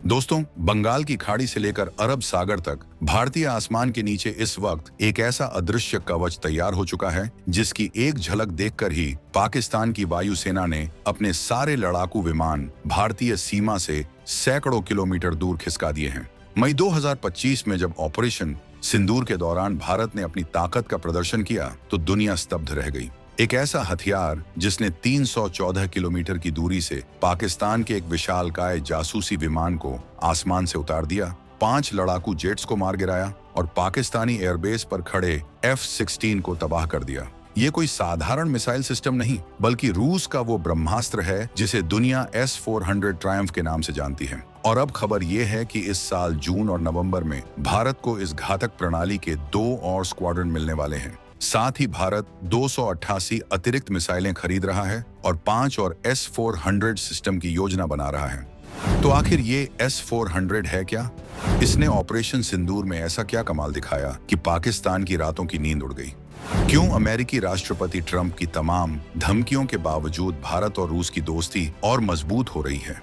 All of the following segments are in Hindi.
दोस्तों, बंगाल की खाड़ी से लेकर अरब सागर तक भारतीय आसमान के नीचे इस वक्त एक ऐसा अदृश्य कवच तैयार हो चुका है जिसकी एक झलक देखकर ही पाकिस्तान की वायुसेना ने अपने सारे लड़ाकू विमान भारतीय सीमा से सैकड़ों किलोमीटर दूर खिसका दिए हैं। मई 2025 में जब ऑपरेशन सिंदूर के दौरान भारत ने अपनी ताकत का प्रदर्शन किया तो दुनिया स्तब्ध रह गई। एक ऐसा हथियार जिसने 314 किलोमीटर की दूरी से पाकिस्तान के एक विशालकाय जासूसी विमान को आसमान से उतार दिया, 5 लड़ाकू जेट्स को मार गिराया और पाकिस्तानी एयरबेस पर खड़े F-16 को तबाह कर दिया। ये कोई साधारण मिसाइल सिस्टम नहीं, बल्कि रूस का वो ब्रह्मास्त्र है जिसे दुनिया S-400 ट्रायम्फ के नाम से जानती है। और अब खबर ये है कि इस साल जून और नवंबर में भारत को इस घातक प्रणाली के 2 और स्क्वाड्रन मिलने वाले हैं। साथ ही भारत 288 अतिरिक्त मिसाइलें खरीद रहा है और 5 और S-400 सिस्टम की योजना बना रहा है। तो आखिर ये S-400 है क्या? इसने ऑपरेशन सिंदूर में ऐसा क्या कमाल दिखाया कि पाकिस्तान की रातों की नींद उड़ गई? क्यों अमेरिकी राष्ट्रपति ट्रंप की तमाम धमकियों के बावजूद भारत और रूस की दोस्ती और मजबूत हो रही है?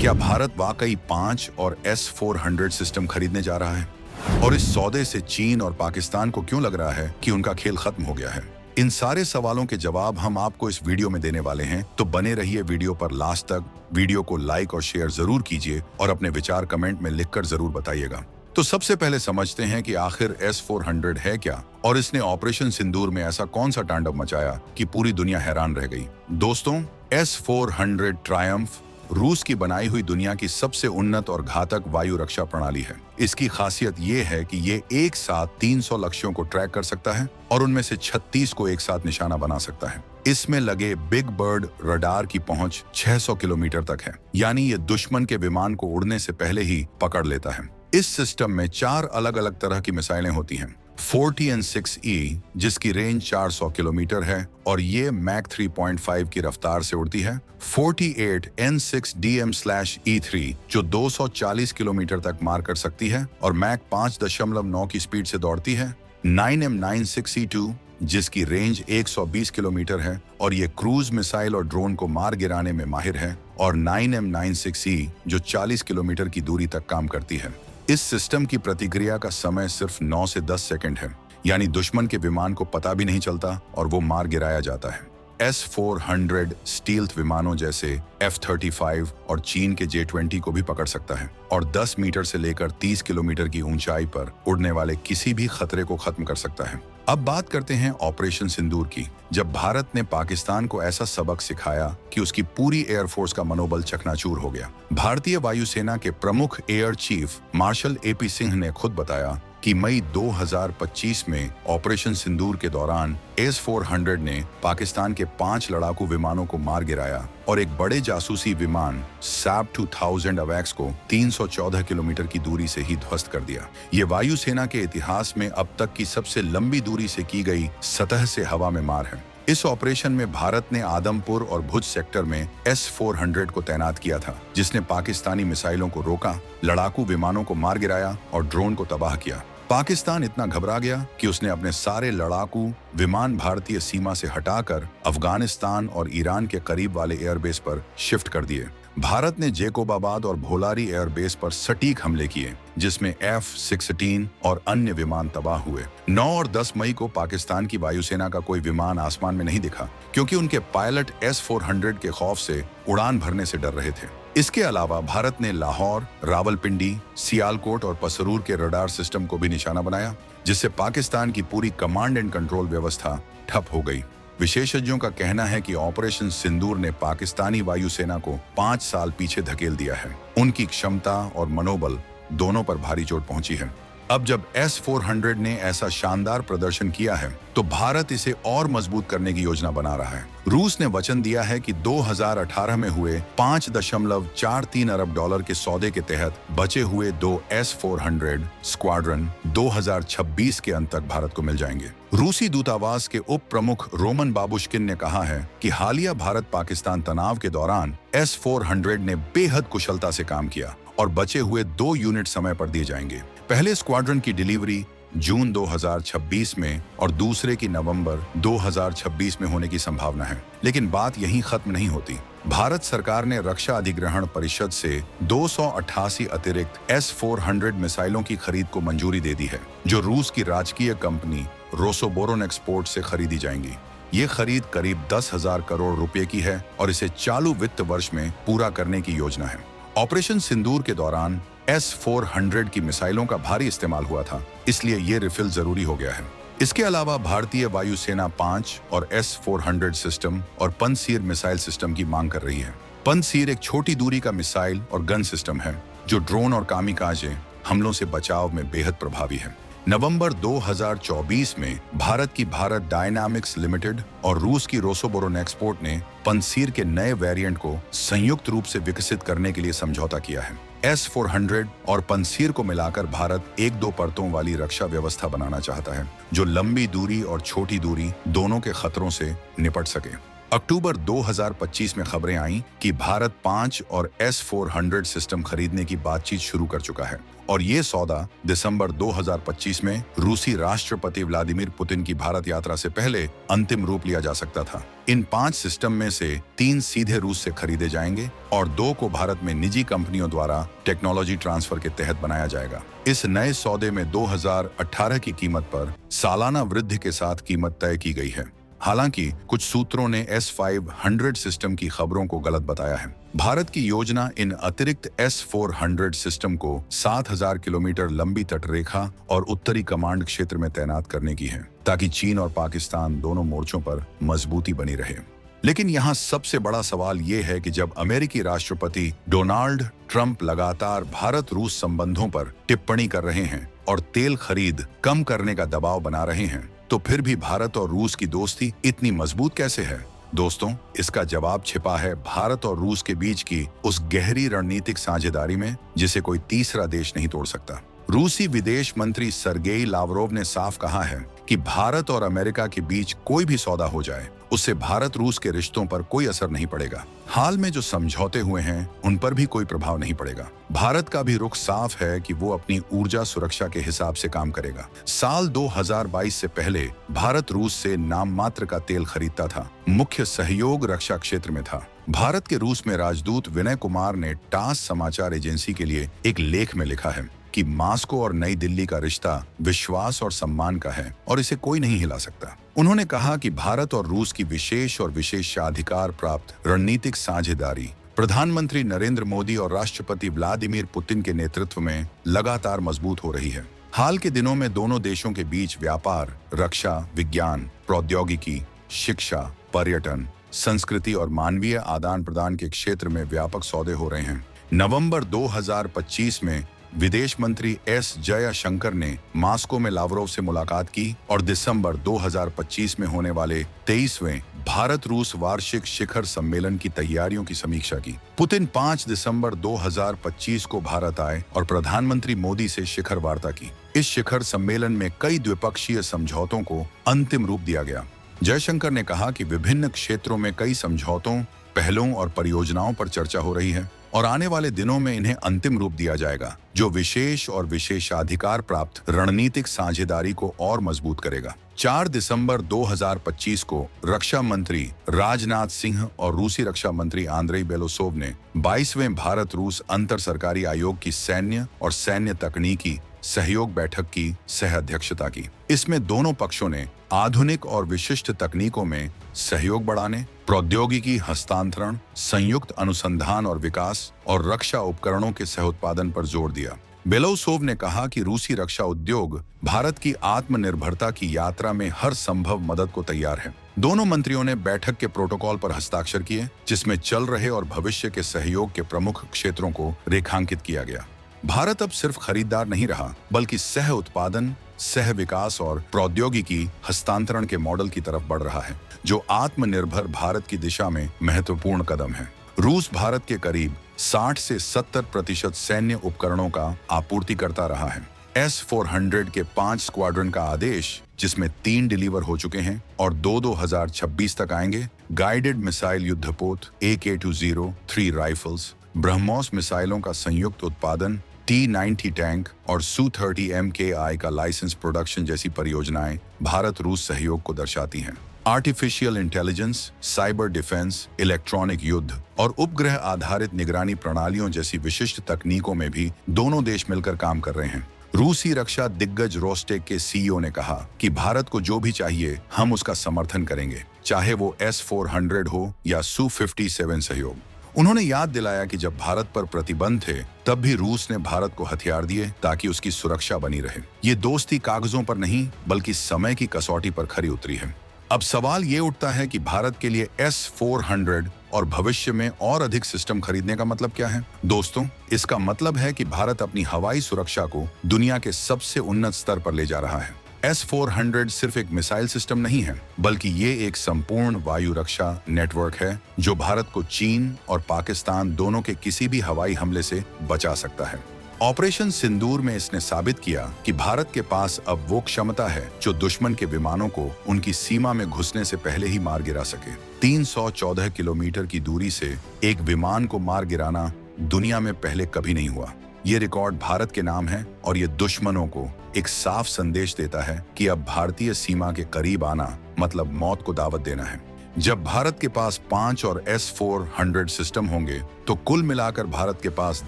क्या भारत वाकई 5 और S-400 सिस्टम खरीदने जा रहा है? और इस सौदे से चीन और पाकिस्तान को क्यों लग रहा है कि उनका खेल खत्म हो गया है? इन सारे सवालों के जवाब हम आपको इस वीडियो में देने वाले हैं, तो बने रहिए वीडियो पर लास्ट तक। वीडियो को लाइक और शेयर जरूर कीजिए और अपने विचार कमेंट में लिखकर जरूर बताइएगा। तो सबसे पहले समझते हैं कि आखिर S-400 है क्या और इसने ऑपरेशन सिंदूर में ऐसा कौन सा तांडव मचाया कि पूरी दुनिया हैरान रह गई। दोस्तों, S-400 ट्रायम्फ रूस की बनाई हुई दुनिया की सबसे उन्नत और घातक वायु रक्षा प्रणाली है। इसकी खासियत ये है कि ये एक साथ 300 लक्ष्यों को ट्रैक कर सकता है और उनमें से 36 को एक साथ निशाना बना सकता है। इसमें लगे बिग बर्ड रडार की पहुंच 600 किलोमीटर तक है, यानी ये दुश्मन के विमान को उड़ने से पहले ही पकड़ लेता है। इस सिस्टम में 4 अलग अलग तरह की मिसाइलें होती हैं। 40 N6E जिसकी रेंज 400 किलोमीटर है और ये मैक 3.5 की रफ्तार से उड़ती है। 48 N6DM/E3 जो 240 किलोमीटर तक मार कर सकती है और मैक 5.9 की स्पीड से दौड़ती है। 9M96E2 जिसकी रेंज 120 किलोमीटर है और ये क्रूज मिसाइल और ड्रोन को मार गिराने में माहिर है। और 9M96E जो 40 किलोमीटर की दूरी तक काम करती है। इस सिस्टम की प्रतिक्रिया का समय सिर्फ 9 से 10 सेकंड है, यानी दुश्मन के विमान को पता भी नहीं चलता और वो मार गिराया जाता है। S-400 स्टील्थ विमानों जैसे F-35 और चीन के J-20 को भी पकड़ सकता है और 10 मीटर से लेकर 30 किलोमीटर की ऊंचाई पर उड़ने वाले किसी भी खतरे को खत्म कर सकता है। अब बात करते हैं ऑपरेशन सिंदूर की, जब भारत ने पाकिस्तान को ऐसा सबक सिखाया कि उसकी पूरी एयरफोर्स का मनोबल चकनाचूर हो गया। भारतीय वायुसेना के प्रमुख air chief marshal AP Singh ने खुद बताया कि मई 2025 में ऑपरेशन सिंदूर के दौरान S-400 ने पाकिस्तान के 5 लड़ाकू विमानों को मार गिराया और एक बड़े जासूसी विमान SAP 2000 AWACS को 314 किलोमीटर की दूरी से ही ध्वस्त कर दिया। ये वायुसेना के इतिहास में अब तक की सबसे लंबी दूरी से की गई सतह से हवा में मार है। इस ऑपरेशन में भारत ने आदमपुर और भुज सेक्टर में S-400 को तैनात किया था, जिसने पाकिस्तानी मिसाइलों को रोका, लड़ाकू विमानों को मार गिराया और ड्रोन को तबाह किया। पाकिस्तान इतना घबरा गया कि उसने अपने सारे लड़ाकू विमान भारतीय सीमा से हटाकर अफगानिस्तान और ईरान के करीब वाले एयरबेस पर शिफ्ट कर दिए। भारत ने जेकोबाबाद और भोलारी एयरबेस पर सटीक हमले किए, जिसमें F-16 और अन्य विमान तबाह हुए। 9 और 10 मई को पाकिस्तान की वायुसेना का कोई विमान आसमान में नहीं दिखा, क्योंकि उनके पायलट S-400 के खौफ से उड़ान भरने से डर रहे थे। इसके अलावा भारत ने लाहौर, रावलपिंडी, सियालकोट और पसरूर के रडार सिस्टम को भी निशाना बनाया, जिससे पाकिस्तान की पूरी कमांड एंड कंट्रोल व्यवस्था ठप हो गई। विशेषज्ञों का कहना है कि ऑपरेशन सिंदूर ने पाकिस्तानी वायुसेना को 5 साल पीछे धकेल दिया है। उनकी क्षमता और मनोबल दोनों पर भारी चोट पहुंची है। अब जब S-400 ने ऐसा शानदार प्रदर्शन किया है, तो भारत इसे और मजबूत करने की योजना बना रहा है। रूस ने वचन दिया है कि 2018 में हुए $5.43 अरब के सौदे के तहत बचे हुए 2 S-400 स्क्वाड्रन 2026 के अंत तक भारत को मिल जाएंगे। रूसी दूतावास के उप प्रमुख रोमन बाबुश्किन ने कहा है कि हालिया भारत पाकिस्तान तनाव के दौरान S-400 ने बेहद कुशलता से काम किया और बचे हुए 2 यूनिट समय पर दिए जाएंगे। पहले स्क्वाड्रन की डिलीवरी जून 2026 में और दूसरे की नवंबर 2026 में होने की संभावना है। लेकिन बात यहीं खत्म नहीं होती। भारत सरकार ने रक्षा अधिग्रहण परिषद से 288 अतिरिक्त S-400 मिसाइलों की खरीद को मंजूरी दे दी है, जो रूस की राजकीय कंपनी रोसोबोरोनेक्सपोर्ट से खरीदी जाएंगी। ये खरीद करीब 10,000 करोड़ रुपए की है और इसे चालू वित्त वर्ष में पूरा करने की योजना है। ऑपरेशन सिंदूर के दौरान S-400 की मिसाइलों का भारी इस्तेमाल हुआ था, इसलिए ये रिफिल जरूरी हो गया है। इसके अलावा भारतीय वायुसेना 5 और S-400 सिस्टम और पनसीर मिसाइल सिस्टम की मांग कर रही है। पनसीर एक छोटी दूरी का मिसाइल और गन सिस्टम है, जो ड्रोन और कामिकाजे हमलों से बचाव में बेहद प्रभावी है। नवंबर 2024 में भारत की भारत डायनामिक्स लिमिटेड और रूस की रोसोबोरोनेक्सपोर्ट ने पनसीर के नए वेरिएंट को संयुक्त रूप से विकसित करने के लिए समझौता किया है। S-400 और पनसीर को मिलाकर भारत 1-2 परतों वाली रक्षा व्यवस्था बनाना चाहता है, जो लंबी दूरी और छोटी दूरी दोनों के खतरों से निपट सके। अक्टूबर 2025 में खबरें आईं कि भारत 5 और S-400 सिस्टम खरीदने की बातचीत शुरू कर चुका है और ये सौदा दिसंबर 2025 में रूसी राष्ट्रपति व्लादिमीर पुतिन की भारत यात्रा से पहले अंतिम रूप लिया जा सकता था। इन 5 सिस्टम में से 3 सीधे रूस से खरीदे जाएंगे और 2 को भारत में निजी कंपनियों द्वारा टेक्नोलॉजी ट्रांसफर के तहत बनाया जाएगा। इस नए सौदे में 2018 की कीमत पर सालाना वृद्धि के साथ कीमत तय की गई है। हालांकि कुछ सूत्रों ने S-500 सिस्टम की खबरों को गलत बताया है। भारत की योजना इन अतिरिक्त S-400 सिस्टम को 7,000 किलोमीटर लंबी तटरेखा और उत्तरी कमांड क्षेत्र में तैनात करने की है, ताकि चीन और पाकिस्तान दोनों मोर्चों पर मजबूती बनी रहे। लेकिन यहाँ सबसे बड़ा सवाल ये है कि जब अमेरिकी राष्ट्रपति डोनाल्ड ट्रंप लगातार भारत रूस संबंधों पर टिप्पणी कर रहे हैं और तेल खरीद कम करने का दबाव बना रहे हैं, तो फिर भी भारत और रूस की दोस्ती इतनी मजबूत कैसे है? दोस्तों, इसका जवाब छिपा है भारत और रूस के बीच की उस गहरी रणनीतिक साझेदारी में, जिसे कोई तीसरा देश नहीं तोड़ सकता। रूसी विदेश मंत्री सर्गेई लावरोव ने साफ कहा है कि भारत और अमेरिका के बीच कोई भी सौदा हो जाए, उससे भारत रूस के रिश्तों पर कोई असर नहीं पड़ेगा। हाल में जो समझौते हुए हैं, उन पर भी कोई प्रभाव नहीं पड़ेगा। भारत का भी रुख साफ है कि वो अपनी ऊर्जा सुरक्षा के हिसाब से काम करेगा। साल 2022 से पहले भारत रूस से नाम मात्र का तेल खरीदता था। मुख्य सहयोग रक्षा क्षेत्र में था। भारत के रूस में राजदूत विनय कुमार ने टास समाचार एजेंसी के लिए एक लेख में लिखा है कि मास्को और नई दिल्ली का रिश्ता विश्वास और सम्मान का है और इसे कोई नहीं हिला सकता। उन्होंने कहा कि भारत और रूस की विशेष और विशेषाधिकार प्राप्त रणनीतिक साझेदारी प्रधानमंत्री नरेंद्र मोदी और राष्ट्रपति व्लादिमीर पुतिन के नेतृत्व में लगातार मजबूत हो रही है। हाल के दिनों में दोनों देशों के बीच व्यापार, रक्षा, विज्ञान, प्रौद्योगिकी, शिक्षा, पर्यटन, संस्कृति और मानवीय आदान प्रदान के क्षेत्र में व्यापक सौदे हो रहे हैं। नवंबर 2025 में विदेश मंत्री एस जयशंकर ने मास्को में लावरोव से मुलाकात की और दिसंबर 2025 में होने वाले 23वें भारत रूस वार्षिक शिखर सम्मेलन की तैयारियों की समीक्षा की। पुतिन 5 दिसंबर 2025 को भारत आए और प्रधानमंत्री मोदी से शिखर वार्ता की। इस शिखर सम्मेलन में कई द्विपक्षीय समझौतों को अंतिम रूप दिया गया। जयशंकर ने कहा कि विभिन्न क्षेत्रों में कई समझौतों, पहलों और परियोजनाओं पर चर्चा हो रही है और आने वाले दिनों में इन्हें अंतिम रूप दिया जाएगा, जो विशेष और विशेषाधिकार प्राप्त रणनीतिक साझेदारी को और मजबूत करेगा। 4 दिसंबर 2025 को रक्षा मंत्री राजनाथ सिंह और रूसी रक्षा मंत्री आंद्रेई बेलोसोव ने 22वें भारत रूस अंतर सरकारी आयोग की सैन्य और सैन्य तकनीकी सहयोग बैठक की सह अध्यक्षता की। इसमें दोनों पक्षों ने आधुनिक और विशिष्ट तकनीकों में सहयोग बढ़ाने, प्रौद्योगिकी हस्तांतरण, संयुक्त अनुसंधान और विकास और रक्षा उपकरणों के सह उत्पादन पर जोर दिया। बेलोसोव ने कहा कि रूसी रक्षा उद्योग भारत की आत्मनिर्भरता की यात्रा में हर संभव मदद को तैयार है। दोनों मंत्रियों ने बैठक के प्रोटोकॉल पर हस्ताक्षर किए, जिसमें चल रहे और भविष्य के सहयोग के प्रमुख क्षेत्रों को रेखांकित किया गया। भारत अब सिर्फ खरीदार नहीं रहा, बल्कि सह उत्पादन, सह विकास और प्रौद्योगिकी हस्तांतरण के मॉडल की तरफ बढ़ रहा है, जो आत्मनिर्भर भारत की दिशा में महत्वपूर्ण कदम है। रूस भारत के करीब 60 से 70% सैन्य उपकरणों का आपूर्तिकर्ता रहा है। S-400 के 5 स्क्वाड्रन का आदेश, जिसमें 3 डिलीवर हो चुके हैं और 2026 तक आएंगे, गाइडेड मिसाइल युद्धपोत AK-20, 3 राइफल्स, ब्रह्मोस मिसाइलों का संयुक्त उत्पादन, T-90 टैंक और Su-30 MKI का लाइसेंस प्रोडक्शन जैसी परियोजनाएं भारत रूस सहयोग को दर्शाती हैं। Artificial intelligence, cyber defence, electronic युद्ध और उपग्रह आधारित निगरानी प्रणालियों जैसी विशिष्ट तकनीकों में भी दोनों देश मिलकर काम कर रहे हैं। रूसी रक्षा दिग्गज रोस्टेक के सीईओ ने कहा कि भारत को जो भी चाहिए हम उसका समर्थन करेंगे, चाहे वो S-400 हो या Su-57 सहयोग। उन्होंने याद दिलाया कि जब भारत पर प्रतिबंध थे तब भी रूस ने भारत को हथियार दिए ताकि उसकी सुरक्षा बनी रहे। ये दोस्ती कागजों पर नहीं बल्कि समय की कसौटी पर खरी उतरी है। अब सवाल ये उठता है कि भारत के लिए S-400 और भविष्य में और अधिक सिस्टम खरीदने का मतलब क्या है? दोस्तों, इसका मतलब है कि भारत अपनी हवाई सुरक्षा को दुनिया के सबसे उन्नत स्तर पर ले जा रहा है। S-400 सिर्फ एक मिसाइल सिस्टम नहीं है, बल्कि ये एक संपूर्ण वायु रक्षा नेटवर्क है जो भारत को चीन और पाकिस्तान दोनों के किसी भी हवाई हमले से बचा सकता है। ऑपरेशन सिंदूर में इसने साबित किया कि भारत के पास अब वो क्षमता है जो दुश्मन के विमानों को उनकी सीमा में घुसने से पहले ही मार गिरा सके। 314 किलोमीटर की दूरी से एक विमान को मार गिराना दुनिया में पहले कभी नहीं हुआ। ये रिकॉर्ड भारत के नाम है और ये दुश्मनों को एक साफ संदेश देता है कि अब भारतीय सीमा के करीब आना मतलब मौत को दावत देना है। जब भारत के पास 5 और S-400 सिस्टम होंगे तो कुल मिलाकर भारत के पास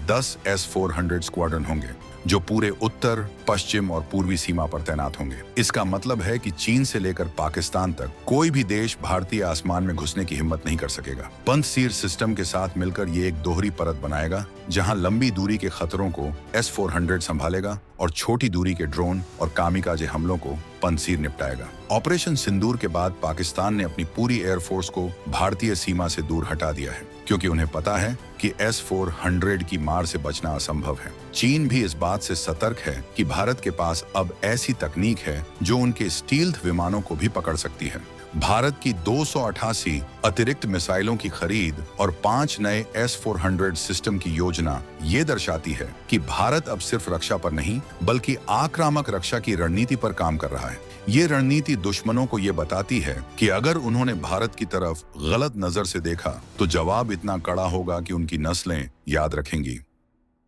10 S-400 स्क्वाड्रन होंगे जो पूरे उत्तर, पश्चिम और पूर्वी सीमा पर तैनात होंगे। इसका मतलब है कि चीन से लेकर पाकिस्तान तक कोई भी देश भारतीय आसमान में घुसने की हिम्मत नहीं कर सकेगा। पंचसीर सिस्टम के साथ मिलकर ये एक दोहरी परत बनाएगा जहां लंबी दूरी के खतरों को S-400 संभालेगा और छोटी दूरी के ड्रोन और कामिकाजे हमलों को पंचसीर निपटाएगा। ऑपरेशन सिंदूर के बाद पाकिस्तान ने अपनी पूरी एयरफोर्स को भारतीय सीमा से दूर हटा दिया है क्योंकि उन्हें पता है कि S-400 की मार से बचना असंभव है। चीन भी इस बात से सतर्क है कि भारत के पास अब ऐसी तकनीक है जो उनके स्टील्थ विमानों को भी पकड़ सकती है। भारत की 288 अतिरिक्त मिसाइलों की खरीद और 5 नए S-400 सिस्टम की योजना ये दर्शाती है कि भारत अब सिर्फ रक्षा पर नहीं बल्कि आक्रामक रक्षा की रणनीति पर काम कर रहा है। ये रणनीति दुश्मनों को ये बताती है कि अगर उन्होंने भारत की तरफ गलत नजर से देखा तो जवाब इतना कड़ा होगा कि उनकी नस्लें याद रखेंगी।